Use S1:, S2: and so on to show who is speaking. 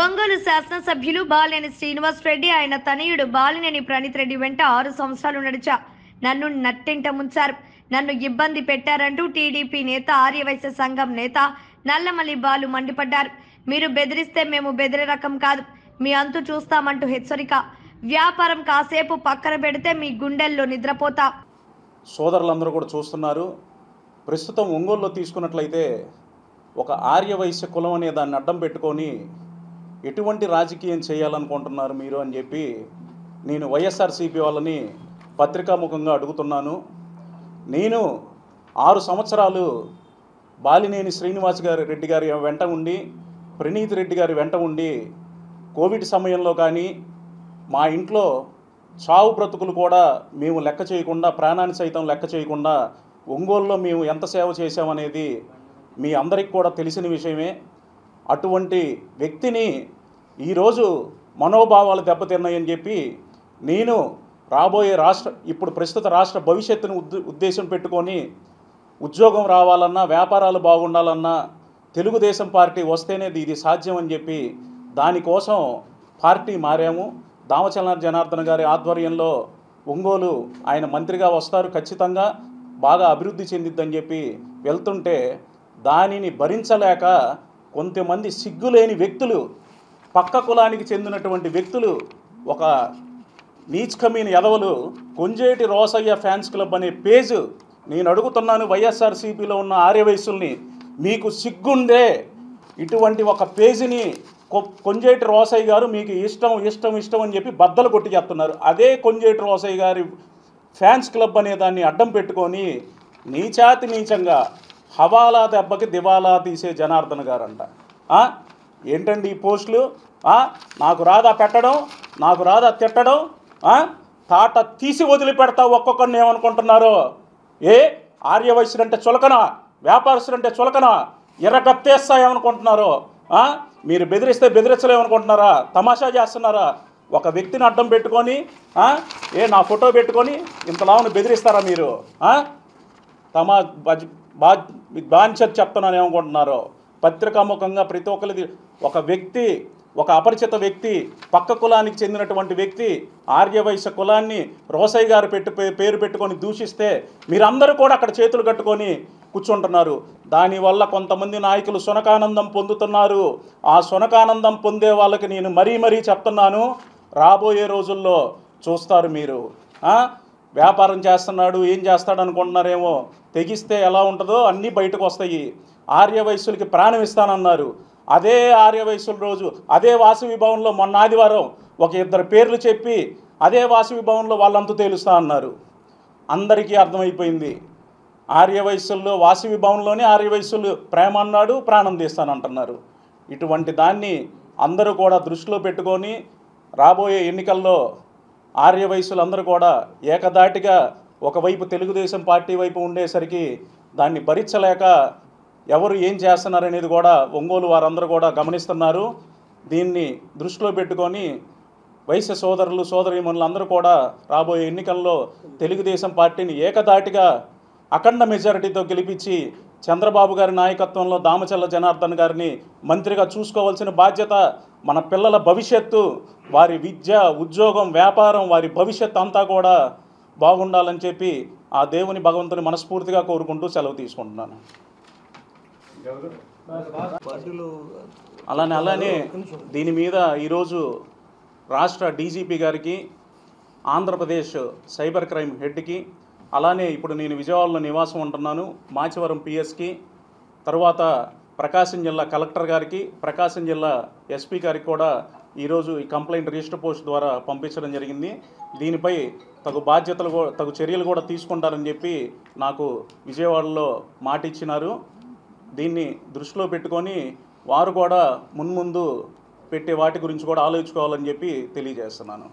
S1: ఒంగోలు శాసనసభ్యులు బాలినేని శ్రీనివాస్ రెడ్డి ఆయన తనయుడు బాలినేని ప్రణీత్ రెడ్డి వెంట 6 సంవత్సరాలు నడిచా. నన్ను నట్టింట ముంచారు, నన్ను ఇబ్బంది పెట్టారంటూ టీడీపీ నేత ఆర్యవైశ్య సంఘం నేత నల్లమల్లి బాలు మండిపడ్డారు. మీరు బెదిరిస్తే మేము బెదిరే రకం కాదు, మీ అంతు చూస్తామంటూ హెచ్చరిక. వ్యాపారం కాసేపు పక్కన పెడితే మీ గుండెల్లో నిద్రపోతా.
S2: సోదరులందరూ కూడా చూస్తున్నారు. ప్రస్తుతం ఒంగోలులో తీసుకున్నట్లయితే ఒక ఆర్యవైశ్య కులం అనే దాన్ని అడ్డం పెట్టుకొని ఎటువంటి రాజకీయం చేయాలనుకుంటున్నారు మీరు అని చెప్పి నేను వైఎస్ఆర్సీపీ వాళ్ళని పత్రికాముఖంగా అడుగుతున్నాను. నేను 6 సంవత్సరాలు బాలినేని శ్రీనివాస్ రెడ్డి గారి వెంట ఉండి, ప్రణీత్ రెడ్డి గారి వెంట ఉండి, కోవిడ్ సమయంలో కానీ మా ఇంట్లో చావు బ్రతుకులు కూడా మేము లెక్క చేయకుండా, ప్రాణాన్ని సైతం లెక్క చేయకుండా ఒంగోలులో మేము ఎంత సేవ చేశామనేది మీ అందరికీ కూడా తెలిసిన విషయమే. అటువంటి వ్యక్తిని ఈరోజు మనోభావాలు దెబ్బతిన్నాయని చెప్పి నేను రాబోయే ఇప్పుడు ప్రస్తుత రాష్ట్ర భవిష్యత్తును ఉద్దేశం పెట్టుకొని ఉద్యోగం రావాలన్నా, వ్యాపారాలు బాగుండాలన్నా తెలుగుదేశం పార్టీ వస్తేనే ఇది సాధ్యం అని చెప్పి దానికోసం పార్టీ మారాము. దామచల జనార్దన్ గారి ఆధ్వర్యంలో ఒంగోలు ఆయన మంత్రిగా వస్తారు, ఖచ్చితంగా బాగా అభివృద్ధి చెందిద్దని చెప్పి వెళ్తుంటే దానిని భరించలేక కొంతమంది సిగ్గులేని వ్యక్తులు, పక్క కులానికి చెందినటువంటి వ్యక్తులు, ఒక నీచ్కమైన ఎదవలు కొంజేటి రోసయ్య ఫ్యాన్స్ క్లబ్ అనే పేజ్, నేను అడుగుతున్నాను వైఎస్ఆర్సీపీలో ఉన్న ఆర్యవైశ్యుల్ని, మీకు సిగ్గుండే ఇటువంటి ఒక పేజీని కొంజేటి రోసయ్య గారు మీకు ఇష్టం ఇష్టం ఇష్టం అని చెప్పి బద్దలు కొట్టి చెప్తున్నారు. అదే కొంజేటి రోసయ్య గారి ఫ్యాన్స్ క్లబ్ అనే దాన్ని అడ్డం పెట్టుకొని నీచాతి నీచంగా హవాలా దెబ్బకి దివాలా తీసే జనార్దన్ గారంట. ఏంటండి ఈ పోస్టులు? నాకు రాదా పెట్టడం, నాకు రాదా తిట్టడం, తాట తీసి వదిలిపెడతావు ఒక్కొక్కరిని ఏమనుకుంటున్నారో? ఆర్యవైశ్యులంటే చులకన, వ్యాపారస్తులంటే చులకన, ఎర్రగత్తేస్తాయేమనుకుంటున్నారో? మీరు బెదిరిస్తే బెదిరించలేమనుకుంటున్నారా? తమాషా చేస్తున్నారా? ఒక వ్యక్తిని అడ్డం పెట్టుకొని నా ఫోటో పెట్టుకొని ఇంతలావును బెదిరిస్తారా మీరు? బాంచర్ చెప్తున్నాను ఏమనుకుంటున్నారో? పత్రికాముఖంగా ప్రతి ఒక్కరిది ఒక వ్యక్తి, ఒక అపరిచిత వ్యక్తి, పక్క కులానికి చెందినటువంటి వ్యక్తి ఆర్యవైశ్య కులాన్ని రోసయ్య గారు పేరు పెట్టుకొని దూషిస్తే మీరందరూ కూడా అక్కడ చేతులు కట్టుకొని కూర్చుంటున్నారు. దానివల్ల కొంతమంది నాయకులు సునకానందం పొందుతున్నారు. ఆ సునకానందం పొందే వాళ్ళకి నేను మరీ చెప్తున్నాను, రాబోయే రోజుల్లో చూస్తారు మీరు. వ్యాపారం చేస్తున్నాడు, ఏం చేస్తాడు అనుకుంటున్నారేమో, తెగిస్తే ఎలా ఉంటుందో అన్నీ బయటకు వస్తాయి. ఆర్యవైశ్యులకి ప్రాణం ఇస్తానన్నారు. అదే ఆర్యవైశ్యుల రోజు అదే వాసవి భవన్లో మొన్న ఆదివారం ఒక 2 పేర్లు చెప్పి అదే వాసవి భవన్లో వాళ్ళంతా తేలుస్తా అన్నారు. అందరికీ అర్థమైపోయింది, ఆర్యవైశ్యుల్లో వాసవి భవన్లోనే ఆర్యవైశ్యులు ప్రేమ అన్నాడు, ప్రాణం తీస్తానంటున్నారు. ఇటువంటి దాన్ని అందరూ కూడా దృష్టిలో పెట్టుకొని రాబోయే ఎన్నికల్లో ఆర్యవైశ్యులందరూ కూడా ఏకదాటిగా ఒకవైపు తెలుగుదేశం పార్టీ వైపు ఉండేసరికి దాన్ని భరించలేక ఎవరు ఏం చేస్తున్నారనేది కూడా ఒంగోలు వారందరూ కూడా గమనిస్తున్నారు. దీన్ని దృష్టిలో పెట్టుకొని వైశ్య సోదరులు సోదరీమణులు అందరూ కూడా రాబోయే ఎన్నికల్లో తెలుగుదేశం పార్టీని ఏకదాటిగా అఖండ మెజారిటీతో గెలిపించి చంద్రబాబు గారి నాయకత్వంలో దామచల్ల జనార్దన్ గారిని మంత్రిగా చూసుకోవాల్సిన బాధ్యత, మన పిల్లల భవిష్యత్తు, వారి విద్య, ఉద్యోగం, వ్యాపారం, వారి భవిష్యత్తు అంతా కూడా బాగుండాలని చెప్పి ఆ దేవుని భగవంతుని మనస్ఫూర్తిగా కోరుకుంటూ సెలవు తీసుకుంటున్నాను. అలానే దీని మీద ఈరోజు రాష్ట్ర డీజీపీ గారికి, ఆంధ్రప్రదేశ్ సైబర్ క్రైమ్ హెడ్కి, అలానే ఇప్పుడు నేను విజయవాడలో నివాసం ఉంటున్నాను మాచివరం పిఎస్కి, తర్వాత ప్రకాశం జిల్లా కలెక్టర్ గారికి, ప్రకాశం జిల్లా ఎస్పీ గారికి కూడా ఈరోజు ఈ కంప్లైంట్ రిజిస్టర్ పోస్ట్ ద్వారా పంపించడం జరిగింది. దీనిపై తగు చర్యలు కూడా తీసుకుంటారని చెప్పి నాకు విజయవాడలో మాట ఇచ్చినారు. దీన్ని దృష్టిలో పెట్టుకొని వారు కూడా మున్ముందు పెట్టే వాటి గురించి కూడా ఆలోచించుకోవాలని చెప్పి తెలియజేస్తున్నాను.